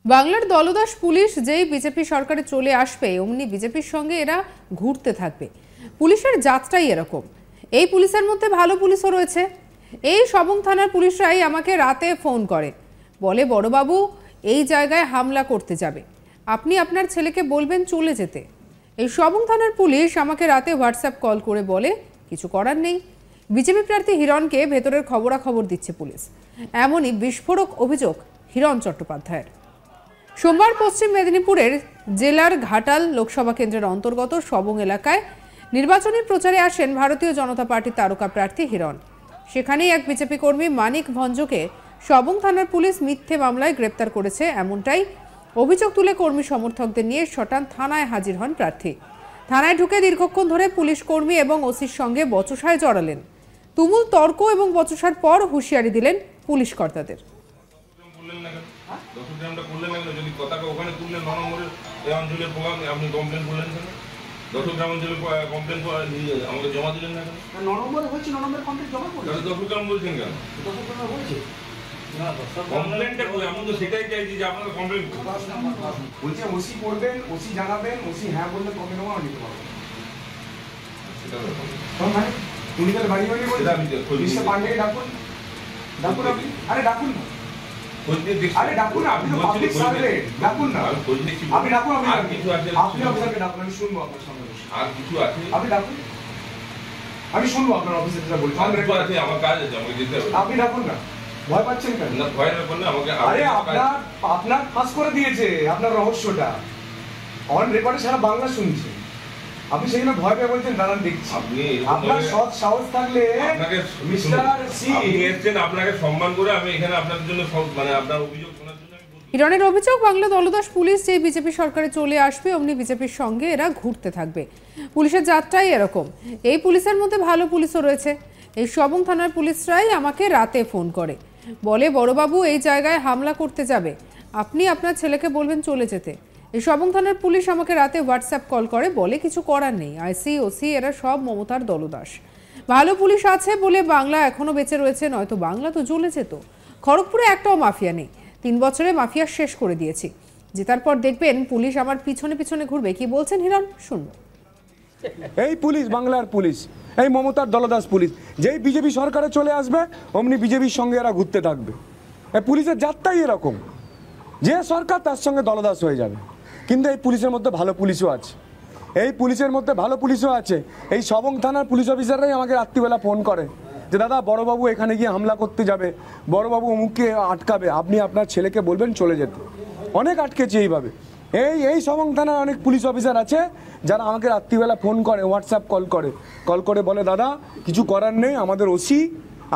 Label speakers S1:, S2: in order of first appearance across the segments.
S1: বাংলার দলদাস পুলিশ যেই বিজেপি সরকারে চলে আসবে অমনি বিজেপির সঙ্গে এরা ঘুরতে থাকবে। পুলিশের জাতটাই এরকম। এই পুলিশের মধ্যে ভালো পুলিশও রয়েছে। এই সবং থানার পুলিশরাই আমাকে রাতে ফোন করে, বলে বড়বাবু এই জায়গায় হামলা করতে যাবে, আপনি আপনার ছেলেকে বলবেন চলে যেতে। এই সবং থানার পুলিশ আমাকে রাতে হোয়াটসঅ্যাপ কল করে বলে কিছু করার নেই। বিজেপি প্রার্থী হিরণকে ভেতরের খবরাখবর দিচ্ছে পুলিশ। এমনই বিস্ফোরক অভিযোগ হিরণ চট্টোপাধ্যায়ের। সোমবার পশ্চিম মেদিনীপুরের জেলার ঘাটাল লোকসভা কেন্দ্রের অন্তর্গত সবং এলাকায় নির্বাচনী প্রচারে আসেন ভারতীয় জনতা পার্টির তারকা প্রার্থী হিরণ। সেখানেই এক বিজেপি কর্মী মানিক ভঞ্জকে সবং থানার পুলিশ মিথ্যে মামলায় গ্রেপ্তার করেছে, এমনটাই অভিযোগ তুলে কর্মী সমর্থকদের নিয়ে শটান থানায় হাজির হন প্রার্থী। থানায় ঢুকে দীর্ঘক্ষণ ধরে পুলিশ কর্মী এবং ওসির সঙ্গে বচসায় জড়ালেন। তুমুল তর্ক এবং বচসার পর হুঁশিয়ারি দিলেন পুলিশ কর্তাদের।
S2: যদি কথাটা ওখানে তুললেন 9 নম্বরের এই অঞ্চলের প্রোগ্রাম আপনি কমপ্লেন করলেন কেন? দশগ্রাম অঞ্চলে কমপ্লেন আমাকে জমা দিলেন না কেন?
S3: 9 নম্বরে হচ্ছে 9 নম্বরের কমপ্লেন জমা করলেন।
S2: তাহলে দশগ্রাম বলছেন কেন?
S3: দশগ্রামে হয়েছে না,
S2: কমপ্লেনটা কই? আমি তো সেটাই চাইছি যে আপনারা কমপ্লেন করুন।
S3: বলছে ওসি করবেন, ওসি জানাবেন, ওসি হ্যাঁ বললে কমপ্লেন জমা নিতে পারবেন।
S2: সেটা ব্যাপার।
S3: মানে উনি তাহলে বাড়ি বাড়ি বলছেন
S2: আমি
S3: মিস্টার পান্ডেকে ডাকুন, ডাকুন আপনি, আরে ডাকুন না, আরে ডাকুন না, আপনি তো পাবলিক সার্ভেন্ট, ডাকুন না, আপনি ডাকুন, আপনি অফিসারকে ডাকুন, আমি শুনবো আপনার সঙ্গে বসে।
S2: আর কিছু আছে?
S3: আপনি ডাকুন, আমি শুনবো আপনার অফিসে যেটা বলছেন।
S2: আমার কাজ আছে, আমাকে যেতে হবে।
S3: আপনি ডাকুন না, ভয় পাচ্ছেন কেন?
S2: না, ভয়ের ব্যাপার না, আমাকে
S3: আরে আপনার ফাঁস করে দিয়েছে আপনার রহস্যটা, অন রেকর্ডে সারা বাংলা শুনছে। আপনি সেখানে ভয় পেয়ে বলছেন দাঁড়ান দেখছি। আপনার সৎ সাহস থাকলে মিস্টার সি
S2: এসেছেন, আপনাকে সম্মান করে আমি এখানে আপনার জন্য মানে আপনার অভিযোগ শোনার জন্য।
S1: হিরণের অভিযোগ, বাংলা দলদাস পুলিশ যে বিজেপি সরকারে চলে আসবে অমনি বিজেপির সঙ্গে এরা ঘুরতে থাকবে। পুলিশের জাতটাই এরকম। এই পুলিশের মধ্যে ভালো পুলিশও রয়েছে। এই সবং থানার পুলিশরাই আমাকে রাতে ফোন করে, বলে বড়বাবু এই জায়গায় হামলা করতে যাবে, আপনি আপনার ছেলেকে বলবেন চলে যেতে। এই সবং থানার পুলিশ আমাকে রাতে হোয়াটসঅ্যাপ কল করে বলে কিছু করার নেই। আইসি ওসি এরা সব মমতার দলদাস। ভালো পুলিশ আছে বলে বাংলা এখনো বেঁচে রয়েছে, নয়তো বাংলা তো জ্বলে যেত। খড়গপুরে একটাও মাফিয়া নেই। 3 বছরে মাফিয়া শেষ করে দিয়েছি। জেতার পর দেখবেন পুলিশ আমার পিছনে পিছনে ঘুরবে। কি বলছেন হিরণ, শুনবো।
S4: এই পুলিশ বাংলার পুলিশ, এই মমতার দলদাস পুলিশ যেই বিজেপি সরকারে চলে আসবে অমনি বিজেপির সঙ্গে এরা ঘুরতে থাকবে। এই পুলিশের জাতটাই এরকম, যে সরকার তার সঙ্গে দলদাস হয়ে যাবে। কিন্তু এই পুলিশের মধ্যে ভালো পুলিশও আছে, এই পুলিশের মধ্যে ভালো পুলিশও আছে। এই সবং থানার পুলিশ অফিসাররাই আমাকে রাত্রিবেলা ফোন করে যে দাদা বড়বাবু এখানে গিয়ে হামলা করতে যাবে, বড়বাবু অমুককে আটকাবে, আপনি আপনার ছেলেকে বলবেন চলে যেতে। অনেক আটকেছে এইভাবে। এই সবং থানার অনেক পুলিশ অফিসার আছে যারা আমাকে রাত্রিবেলা ফোন করে, হোয়াটসঅ্যাপ কল করে বলে দাদা কিছু করার নেই, আমাদের ওসি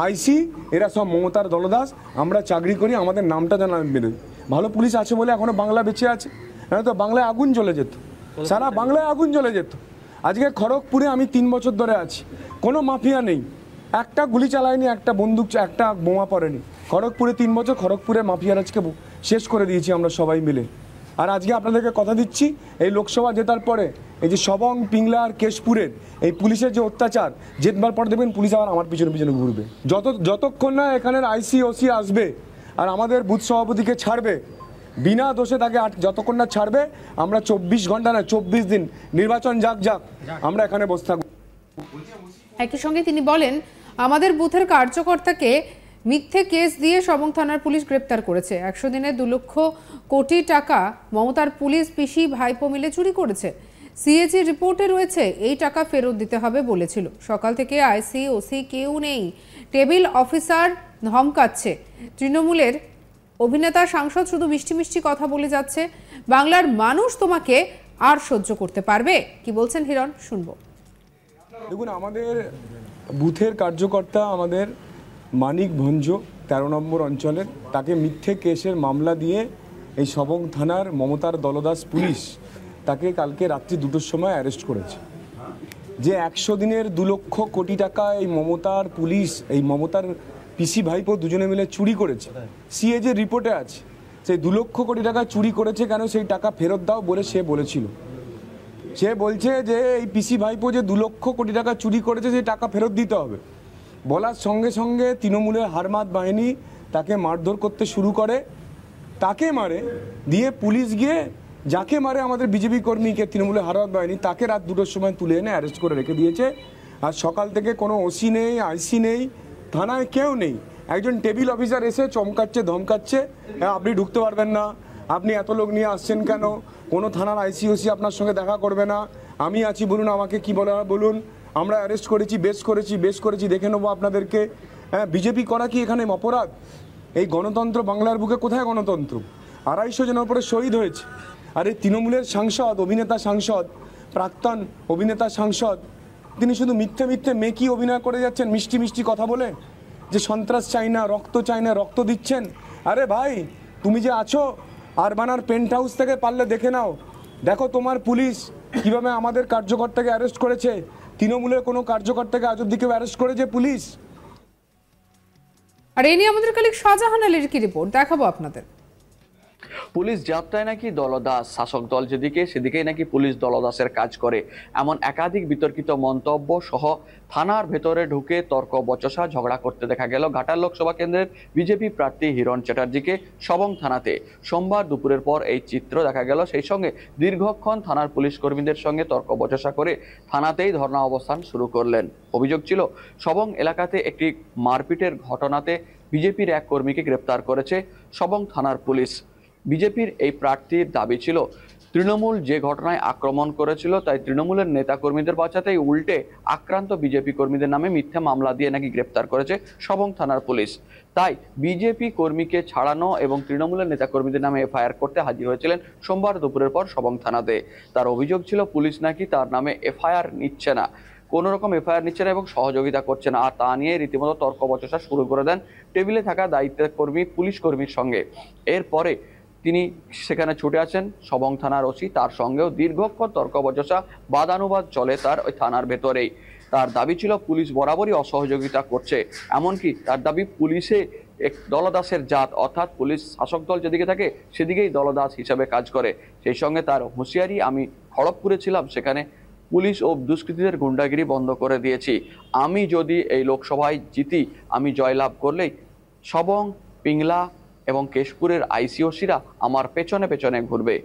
S4: আইসি এরা সব মমতার দলদাস, আমরা চাকরি করি, আমাদের নামটা যেন বেরোয়। ভালো পুলিশ আছে বলে এখনো বাংলা বেঁচে আছে, তো বাংলায় আগুন জ্বলে যেত, সারা বাংলায় আগুন জ্বলে যেত। আজকে খড়গপুরে আমি 3 বছর ধরে আছি, কোনো মাফিয়া নেই, একটা গুলি চালায়নি, একটা বন্দুক, একটা বোমা পড়েনি। খড়গপুরে 3 বছর খড়গপুরে মাফিয়ার আজকে শেষ করে দিয়েছি আমরা সবাই মিলে। আর আজকে আপনাদেরকে কথা দিচ্ছি, এই লোকসভা জেতার পরে এই যে সবং, পিংলা আর কেশপুরের এই পুলিশের যে অত্যাচার, জেতবার পর দেখবেন পুলিশ আবার আমার পিছনে পিছনে ঘুরবে। যতক্ষণ না এখানের আইসি ওসি আসবে আর আমাদের বুথ সভাপতিকে ছাড়বে, বিনা দোষে তাকে যতক্ষণ না ছাড়বে, আমরা 24 ঘন্টা না 24 দিন নির্বাচন যাক আমরা এখানে বসে থাকবো।
S1: একই সঙ্গে তিনি বলেন আমাদের বুথের কার্যকর্তাকে মিথ্যে কেস দিয়ে সবং থানার পুলিশ গ্রেপ্তার করেছে। 100 দিনে 2 লক্ষ কোটি টাকা মমতার পুলিশ পিসি ভাইপো মিলে চুরি করেছে। সিএজি রিপোর্টে রয়েছে এই টাকা ফেরত দিতে হবে বলেছিল। সকাল থেকে আইসি ওসি কেউ নেই, টেবিল অফিসার ধমকাচ্ছে। তৃণমূলের অভিনেতা সাংসদ শুধু মিষ্টি মিষ্টি কথা বলে যাচ্ছে। বাংলার মানুষ তোমাকে আর সহ্য করতে পারবে? কি বলছেন হিরণ, শুনবো।
S4: দেখুন, আমাদের বুথের কার্যকর্তা আমাদের মানিক ভঞ্জ 13 নম্বর অঞ্চলের, তাকে মিথ্যে কেসের মামলা দিয়ে এই সবং থানার মমতার দলদাস পুলিশ তাকে কালকে রাত্রি 2টোর সময় অ্যারেস্ট করেছে। যে 100 দিনের 2 লক্ষ কোটি টাকা এই মমতার পুলিশ, এই মমতার পিসি ভাইপো দুজনে মিলে চুরি করেছে, সিএজি রিপোর্টে আছে। সেই 2 লক্ষ কোটি টাকা চুরি করেছে কেন, সেই টাকা ফেরত দাও বলে সে বলেছিল। সে বলছে যে এই পিসি ভাইপো যে 2 লক্ষ কোটি টাকা চুরি করেছে সেই টাকা ফেরত দিতে হবে। বলার সঙ্গে সঙ্গে তৃণমূলের হারমাত বাহিনী তাকে মারধর করতে শুরু করে তাকে মারে, দিয়ে পুলিশ গিয়ে যাকে মারে আমাদের বিজেপি কর্মীকে তৃণমূলে হারাত বাহিনী তাকে রাত 2টোর সময় তুলে এনে অ্যারেস্ট করে রেখে দিয়েছে। আর সকাল থেকে কোনো ওসি নেই, আইসি নেই, থানায় কেউ নেই। একজন টেবিল অফিসার এসে চমকাচ্ছে, ধমকাচ্ছে, হ্যাঁ আপনি ঢুকতে পারবেন না, আপনি এত লোক নিয়ে আসছেন কেন, কোনো থানার আইসি ওসি আপনার সঙ্গে দেখা করবে না, আমি আছি বলুন, আমাকে কি বলা বলুন, আমরা অ্যারেস্ট করেছি, বেশ করেছি, দেখে নেবো আপনাদেরকে। হ্যাঁ, বিজেপি করা কি এখানে অপরাধ? এই গণতন্ত্র বাংলার বুকে কোথায় গণতন্ত্র? 250 জনের উপরে শহীদ হয়েছে। আর এই তৃণমূলের সাংসদ, অভিনেতা সাংসদ, প্রাক্তন অভিনেতা সাংসদ, তিনি শুধু মিথ্যে মিথ্যে মেকি অভিনয় করে যাচ্ছেন, মিষ্টি মিষ্টি কথা বলে যে সন্ত্রাস চাই না, রক্ত দিচ্ছেন। আরে ভাই, তুমি যে আছো আরবানার পেন্ট হাউস থেকে পারলে দেখে নাও, দেখো তোমার পুলিশ কিভাবে আমাদের কার্যকর্তাকে অ্যারেস্ট করেছে, তৃণমূলের কোনো কার্যকর্তাকে আজ অব্দি কেউ অ্যারেস্ট করেছে পুলিশ?
S1: আর এই নিয়ে আমাদের কলিগ শাহজাহান আলীর কি রিপোর্ট দেখাবো আপনাদের।
S5: পুলিশ যাত্রায় নাকি দলদাস, শাসক দল যেদিকে সেদিকেই নাকি পুলিশ দলদাসের কাজ করে, এমন একাধিক বিতর্কিত মন্তব্য সহ থানার ভেতরে ঢুকে তর্ক বচসা ঝগড়া করতে দেখা গেল ঘাটাল লোকসভা কেন্দ্রের বিজেপি প্রার্থী হিরণ চ্যাটার্জিকে সবং থানাতে। সোমবার দুপুরের পর এই চিত্র দেখা গেল। সেই সঙ্গে দীর্ঘক্ষণ থানার পুলিশ কর্মীদের সঙ্গে তর্ক বচসা করে থানাতেই ধর্ণা অবস্থান শুরু করলেন। অভিযোগ ছিল সবং এলাকাতে একটি মারপিটের ঘটনাতে বিজেপির এক কর্মীকে গ্রেপ্তার করেছে সবং থানার পুলিশ। বিজেপির এই প্রার্থীর দাবি ছিল তৃণমূল যে ঘটনায় আক্রমণ করেছিল তাই তৃণমূলের নেতা কর্মীদের বাঁচাতেই উল্টে আক্রান্ত বিজেপি কর্মীদের নামে মিথ্যা মামলা দিয়ে নাকি গ্রেপ্তার করেছে সবং থানার পুলিশ। তাই বিজেপি কর্মীকে ছাড়ানো এবং তৃণমূলের নেতা কর্মীদের নামে এফআইআর করতে হাজির হয়েছিলেন সোমবার দুপুরের পর সবং থানাতে। তার অভিযোগ ছিল পুলিশ নাকি তার নামে এফআইআর নিচ্ছে না, কোনো রকম এফআইআর নিচ্ছে না এবং সহযোগিতা করছে না। আর তা নিয়ে রীতিমতো তর্ক বচসা শুরু করে দেন টেবিলে থাকা দায়িত্বের কর্মী পুলিশ কর্মীর সঙ্গে। এরপরে তিনি সেখানে ছুটে আসেন সবং থানার ওসি, তার সঙ্গেও দীর্ঘক্ষণ তর্ক বচসা বাদানুবাদ চলে তার ওই থানার ভেতরেই। তার দাবি ছিল পুলিশ বরাবরই অসহযোগিতা করছে, এমনকি তার দাবি পুলিশে এক দলদাসের জাত, অর্থাৎ পুলিশ শাসক দল যেদিকে থাকে সেদিকেই দলদাস হিসাবে কাজ করে। সেই সঙ্গে তার হুঁশিয়ারি, আমি খড়গপুরে ছিলাম, সেখানে পুলিশ ও দুষ্কৃতীদের গুন্ডাগিরি বন্ধ করে দিয়েছি, আমি যদি এই লোকসভায় জিতি, আমি জয়লাভ করলেই সবং, পিংলা এবং কেশপুরের আইসিওসিরা আমার পেছনে পেছনে ঘুরবে।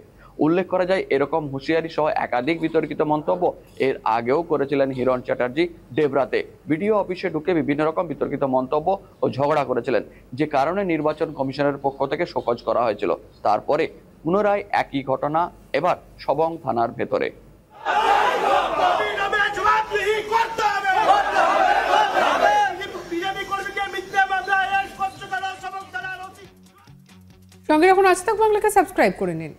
S5: উল্লেখ করা যায় এরকম হুঁশিয়ারি সহ একাধিক বিতর্কিত মন্তব্য এর আগেও করেছিলেন হিরণ চ্যাটার্জি ডেবরাতে। বিডিও অফিসে ঢুকে বিভিন্ন রকম বিতর্কিত মন্তব্য ও ঝগড়া করেছিলেন, যে কারণে নির্বাচন কমিশনের পক্ষ থেকে শোকজ করা হয়েছিল। তারপরে পুনরায় একই ঘটনা এবার সবং থানার ভেতরে।
S1: সঙ্গে রাখুন আজ তাক বাংলাকে সাবস্ক্রাইব করে নিন।